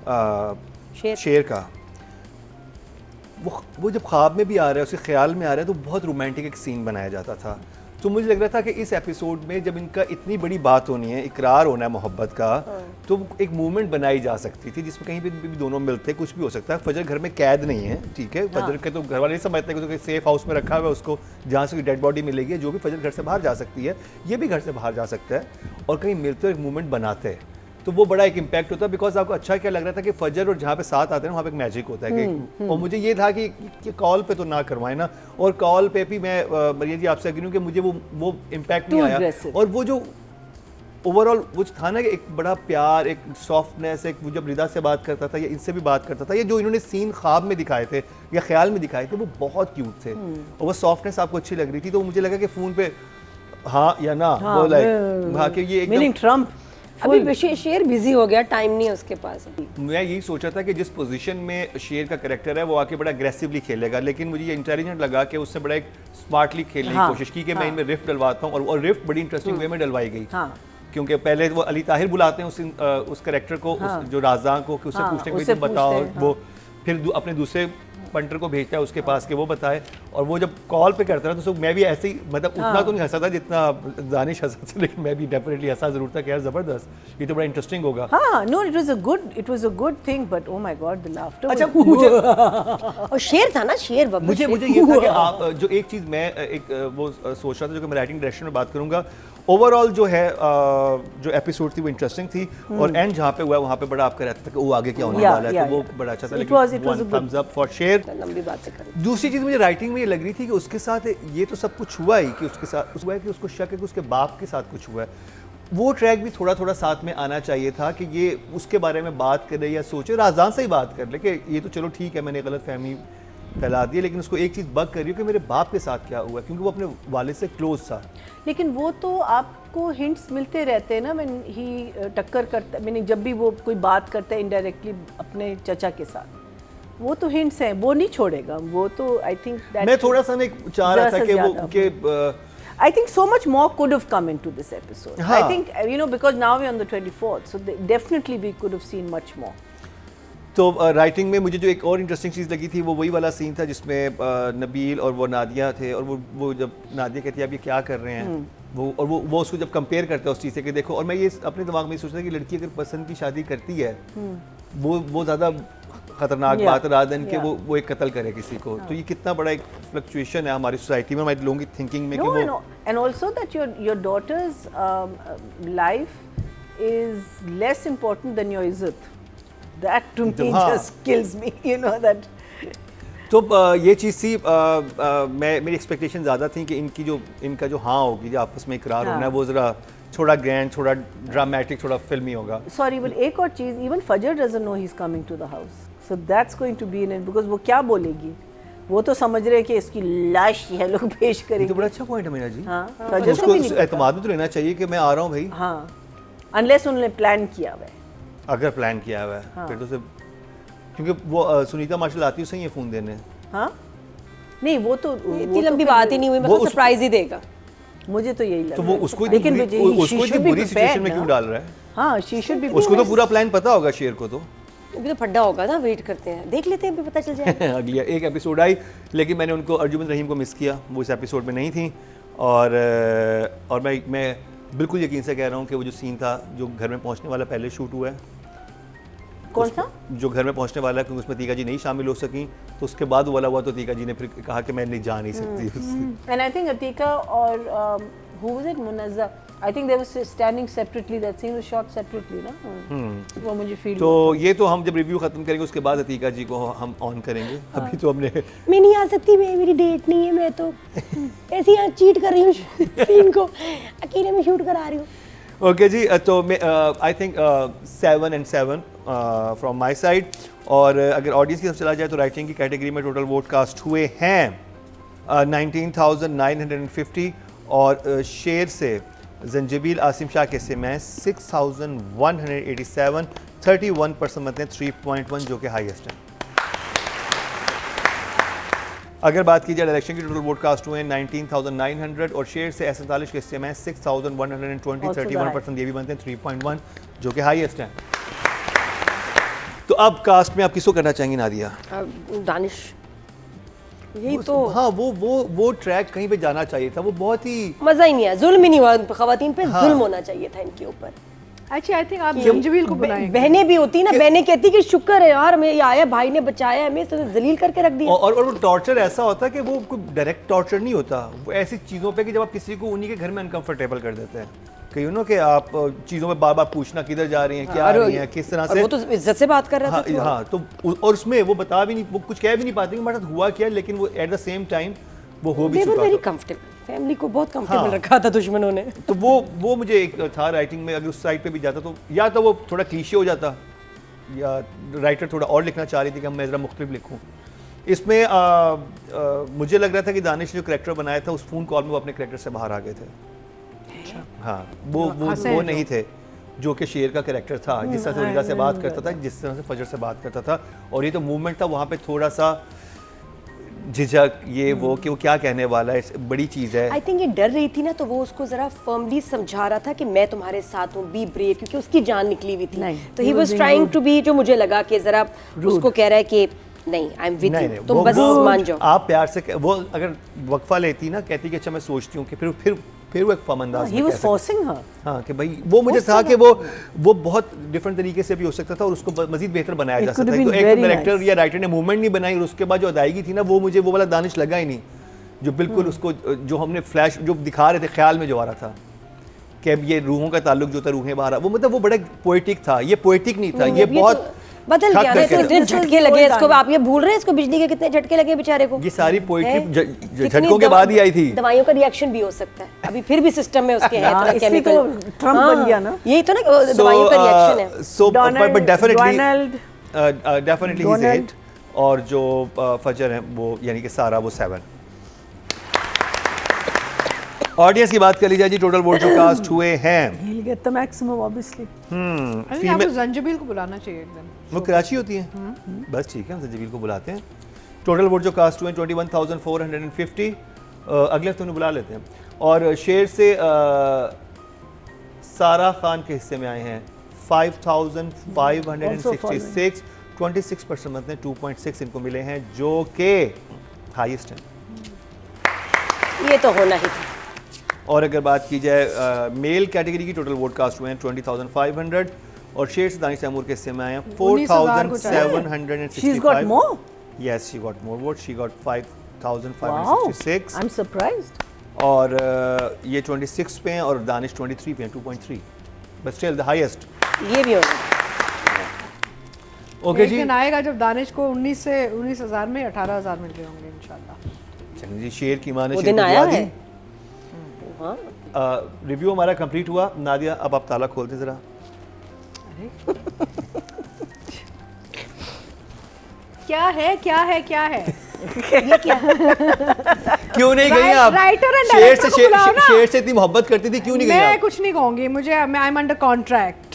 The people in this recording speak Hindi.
शेर का, वो जब ख्वाब में भी आ रहा है, उसके ख्याल में आ रहा है, तो बहुत रोमांटिक एक सीन बनाया जाता था। तो मुझे लग रहा था कि इस एपिसोड में जब इनका इतनी बड़ी बात होनी है, इकरार होना है मोहब्बत का, तो एक मूवमेंट बनाई जा सकती थी जिसमें कहीं भी दोनों मिलते, कुछ भी हो सकता है। फजर घर में कैद नहीं है, ठीक है, फजर के तो घर वाले नहीं समझते कि तो सेफ हाउस में रखा हुआ है उसको, जहाँ से डेड बॉडी मिलेगी, जो भी फजर घर से बाहर जा सकती है, ये भी घर से बाहर जा सकता है, और कहीं मिलते एक मूवमेंट बनाते हैं, तो वो बड़ा एक इम्पैक्ट होता है। बिकॉज आपको अच्छा क्या लग रहा था कि फजर और जहाँ पे साथ आते हैं वहाँ पे एक मैजिक होता है कि, और मुझे ये था कि कॉल पे तो ना करवाएं ना, और कॉल पे भी मैं मरिया जी आपसे एग्री हूँ कि मुझे वो इम्पैक्ट नहीं आया, और वो जो ओवरऑल वो था ना कि एक बड़ा प्यार, एक सॉफ्टनेस, एक वो जब रिदा से बात करता था या इनसे भी बात करता था, ये जो इन्होंने सीन ख्वाब में दिखाए थे या ख्याल में दिखाए थे, वो बहुत क्यूट थे, और वो सॉफ्टनेस आपको अच्छी लग रही थी। तो मुझे लगा कि फ़ोन पे हाँ या ना, वो लाइक हाँ कि ये एकदम ट्रम्प अभी शेर बिजी हो गया, टाइम नहीं है उसके पास। मैं यही सोचा था कि जिस पोजीशन में शेर का कैरेक्टर है वो आके बड़ा अग्रेसिवली खेलेगा, लेकिन मुझे ये इंटेलिजेंट लगा कि उससे बड़ा एक स्मार्टली खेलने की कोशिश की कि मैं इनमें रिफ्ट डलवाता हूँ, और रिफ्ट बड़ी इंटरेस्टिंग वे में डलवाई गई। क्योंकि पहले वो अली ताहिर बुलाते हैं उस कैरेक्टर को, जो राजा को, कि उससे पूछते हैं कि तुम बताओ, वो फिर अपने दूसरे पंटर को भेजता है उसके पास कि वो बताए, और वो जब कॉल पे करता है तो मैं भी ऐसे ही, मतलब उतना तो नहीं हंसा था जितना दानिश हंसा था, लेकिन मैं भी डेफिनेटली हंसा जरूर था कि यार जबरदस्त, ये तो बड़ा इंटरेस्टिंग होगा। हाँ, no, it was a good thing, but oh my god the laughter. अच्छा, मुझे और शेर था ना, शेर बाबा, मुझे ये था कि आप जो एक चीज़ मैं एक वो सोच रहा था, जो कि मैं राइटिंग डायरेक्शन में बात करूंगा, ओवरऑल जो है जो एपिसोड थी वो इंटरेस्टिंग थी, और एंड जहाँ पे हुआ वहाँ पे बड़ा आपका रहता था कि वो आगे क्या होने वाला है, तो वो बड़ा अच्छा था। लेकिन थम्स अप फॉर शेर। लंबी बातें करें। दूसरी चीज़ मुझे राइटिंग में ये लग रही थी कि उसके साथ ये तो सब कुछ हुआ ही, कि उसके साथ हुआ है कि उसको शक है कि उसके बाप के साथ कुछ हुआ है, वो ट्रैक भी थोड़ा थोड़ा साथ में आना चाहिए था कि ये उसके बारे में बात करे या सोचे, राज़ान से ही बात कर ले कि ये तो चलो ठीक है, मैंने गलत फहमी फैला दी, लेकिन उसको एक चीज़ बग कर रही हो कि मेरे बाप के साथ क्या हुआ, क्योंकि वो अपने वालिद से क्लोज था। लेकिन वो तो आपको हिंट्स मिलते रहते हैं ना, व्हेन ही टक्कर करता, मैंने जब भी वो कोई बात करता है इनडायरेक्टली अपने चचा के साथ, वो तो हिंट्स हैं, वो नहीं छोड़ेगा वो तो। आई थिंक मैं थोड़ा सा नहीं चाह रहा था कि वो कि I think so much more could have come into this episode. I think because now we're on the 24th, so definitely we could have seen much more. तो राइटिंग में मुझे जो एक और इंटरेस्टिंग चीज़ लगी थी वो वही वाला सीन था जिसमें नबील और वो नादिया थे, और वो जब नादिया कहती है आप ये क्या कर रहे हैं, वो उसको जब कंपेयर करता है उस चीज़ से कि देखो, और मैं ये अपने दिमाग में सोच रहा था कि लड़की अगर पसंद की शादी करती है वो ज़्यादा खतरनाक बात है रादन के वो एक कत्ल करे किसी को, तो ये कितना बड़ा एक फ्लक्चुएशन है हमारी सोसाइटी में, हमारे लोगों की थिंकिंग में कि वो, and also that your daughter's life is less important than your izzat. That to me just kills me, that. तो ये चीज़ थी, मेरी एक्सपेक्टेशन ज़्यादा थी कि इनका जो हाँ होगी, जो आपस में इकरार होना है, वो ज़रा थोड़ा ग्रैंड, थोड़ा ड्रामेटिक, थोड़ा फिल्मी होगा। Sorry, but एक और चीज़, even Fajr doesn't know he's coming to the house, so that's going to be in it, because वो क्या बोलेगी, वो तो समझ रहे हैं कि इसकी लाश ये लोग पेश करेंगे। तो बड़ा अच्छा पॉइंट है मीना जी। हाँ, उसको एतमाद में तो लेना चाहिए कि मैं आ रहा हूँ भाई। हाँ, unless उन्होंने प्लान किया हुआ है। अगर प्लान किया हुआ है फिर तो सिर्फ, क्योंकि वो सुनीता मार्शल आती है, सही है फ़ोन देने। हाँ, नहीं वो तो इतनी लंबी बात ही नहीं हुई, बस सरप्राइज ही देगा। मुझे तो यही लगा। तो वो उसको इतनी बुरी सिचुएशन में क्यों डाल रहा है? हाँ, she should be। उसको तो पूरा प्लान पता होगा शेर को, तो अभी तो फड्डा होगा ना, वेट करते हैं, देख लेते हैं, अभी पता चल जाएगा। अगली एक एपिसोड आई, लेकिन मैंने उनको अर्जुमंद रहीम को मिस किया, वो इस एपिसोड में नहीं थी, और मैं बिल्कुल यकीन से कह रहा हूँ कि वो जो सीन था जो घर में पहुँचने वाला पहले शूट हुआ है, कौन सा जो घर में पहुंचने वाला है, क्योंकि उसमें तीका जी नहीं शामिल हो सकी, तो उसके बाद वाला हुआ, तो तीका जी ने फिर कहा कि मैं नहीं जा नहीं सकती उससे। एंड आई थिंक अतीका और who was it, Munazza, I think they was standing separately, that scene was shot separately ना। वो मुझे फील, तो ये तो हम जब रिव्यू खत्म करेंगे उसके बाद अतीका जी को हम ऑन करेंगे। अभी तो हमने मैं नहीं आ सकती, मेरी डेट नहीं है, मैं तो ऐसे यहाँ चीट कर रही हूँ सीन को, अकेले में शूट करा रही हूँ। ओके जी, तो I think 7 and 7 from my side, और अगर ऑडियंस की तरफ चला जाए तो राइटिंग की कैटेगरी में टोटल वोट कास्ट हुए हैं 19,950, और शेर से जंजीबील आसिम शाह के से मैं 6,187, 31% मतने 3.1, जो कि हाईएस्ट है। अगर बात की जाए डायरेक्शन की टोटल वोट कास्ट हुए 19,900, और शेर से 47 के हिस्से में 6,120, 31%, ये भी बनते हैं 3.1, जो कि हाईएस्ट है। तो अब कास्ट में आप किसको करना चाहेंगी नादिया? दानिश, यही तो हाँ, वो ट्रैक कहीं पे जाना चाहिए था, वो बहुत ही मजा ही नहीं आया, जुल्म ही नहीं हुआ खवातीन पे, जुल्म होना चाहिए था इनके ऊपर। अच्छा आई थिंक आप जंजीबील को बुलाएंगे। बहनें भी होती ना, बहनें कहती कि शुक्र है यार मैं ये आया, भाई ने बचाया हमें, तो जलील करके रख दिया। और वो टॉर्चर ऐसा होता है कि वो कोई डायरेक्ट टॉर्चर नहीं होता, वो ऐसी चीज़ों पे कि जब आप किसी को उन्हीं के घर में अनकंफर्टेबल कर देते हैं कि यू नो कि आप चीज़ों में बार बार पूछना किधर जा रही हैं, क्या आ रही हैं, किस तरह से। वो तो इज्जत से बात कर रहा था। हाँ, तो और उसमें वो बता भी नहीं, वो कुछ कह भी नहीं पाते कि हमारे साथ हुआ क्या, लेकिन वो एट द सेम टाइम वो हो भी चुका वेरी था। कंफर्टेबल, फैमिली को बहुत कंफर्टेबल रखा था दुश्मनों ने। तो वो मुझे एक था राइटिंग में, अगर उस साइड पे भी जाता तो या तो वो थोड़ा क्लीशे हो जाता, या राइटर थोड़ा और लिखना चाह रही थी कि मैं ज़रा मुख्तलिफ लिखूँ। इसमें मुझे लग रहा था कि दानिश ने जो करेक्टर बनाया था उस फ़ोन कॉल में वो अपने करेक्टर से बाहर आ गए थे। हाँ, वो नहीं थे जो कि शेर का कैरेक्टर था, जिस तरह से उनका से बात करता था, जिस तरह से फजर से बात करता था, और ये तो मूवमेंट था वहाँ पे थोड़ा सा झिझक, ये वो कि वो क्या कहने वाला है, बड़ी चीज़ है। आई थिंक ये डर रही थी ना, तो वो उसको जरा फर्मली समझा रहा था कि मैं तुम्हारे साथ हूँ, बी ब्रेव, क्योंकि उसकी जान निकली हुई थी। तो he was trying to be, जो मुझे लगा कि जरा उसको कह रहा है कि नहीं, आई एम विद यू, तुम बस मान जाओ। आप प्यार से वो अगर वक्फा लेती ना, कहती कि अच्छा मैं सोचती हूँ, कि फिर वो एक फम अंदाज में he was forcing her। हाँ, कि भाई वो मुझे था कि वो बहुत डिफरेंट तरीके से भी हो सकता था और उसको मजीद बेहतर बनाया जा सकता है। तो एक डायरेक्टर या राइटर ने मूवमेंट नहीं बनाई, और उसके बाद जो अदायगी थी ना, वो मुझे वो वाला दानिश लगा ही नहीं, जो बिल्कुल उसको जो हमने फ्लैश जो दिखा रहे थे ख्याल में जो आ रहा था कि ये रूहों का ताल्लुक जो था, रूहें बाहर, वो मतलब वो बड़ा पोएटिक था, ये पोएटिक नहीं था, ये बहुत बदल गया ना, इतने झटके लगे इसको। आप ये भूल रहे हैं इसको बिजली के कितने झटके लगे बेचारे को। ये सारी पोएट्री झटकों के बाद ही आई थी। दवाइयों का रिएक्शन भी हो सकता है, अभी फिर भी सिस्टम में उसके है थोड़ा केमिकल। तो ट्रम्प बन गया ना, यही तो ना दवाइयों का रिएक्शन है। So but definitely he is 8, और जो फजर है वो यानी कि सारा वो 7। ऑडियंस की बात कर ली जाए जी, टोटल वोट जो कास्ट हुए हैं, he'll get the maximum obviously। I think आपको जंजीबील को बुलाना चाहिए एक दिन। वो कराची होती है, बस ठीक है, हम जंजीबील को बुलाते हैं। टोटल वोट जो कास्ट हुए 21,450, अगले हफ्ते उन्हें बुला लेते हैं। और शेर से सारा खान के हिस्से में आए हैं 5,566, 26% मतलब 2.6 इनको मिले हैं, जो कि हाईएस्ट हैं। ये तो होना ही था। और अगर बात की जाए मेल कैटेगरी की, टोटल वोट कास्ट हुए हैं 20,500, और शेर से दानिश तैमूर के हिस्से में आए हैं 4,765। She's got more? Yes, she got more votes. She got 5,566. Wow, I'm surprised। और ये 26 पे हैं और दानिश 23 पे हैं, 2.3, बट स्टिल द हाईएस्ट। ये भी होना। ओके एक जी, दिन आएगा जब दानिश को 19,000 में 18,000 मिल रहे होंगे इंशाल्लाह। चलिए जी, शेर की माँ ने वो शेर दिन को आया दुआ दी। है। हाँ। रिव्यू हमारा कंप्लीट हुआ। नादिया, अब आप ताला खोलते ज़रा। क्या है ये क्या? क्यों नहीं गई आप? राइटर एंड शेर डायरेक्टर को बुलाओ ना। शेर से इतनी मोहब्बत करती थी, क्यों नहीं गई मैं आप? कुछ नहीं कहूंगी, मुझे आई एम अंडर कॉन्ट्रैक्ट।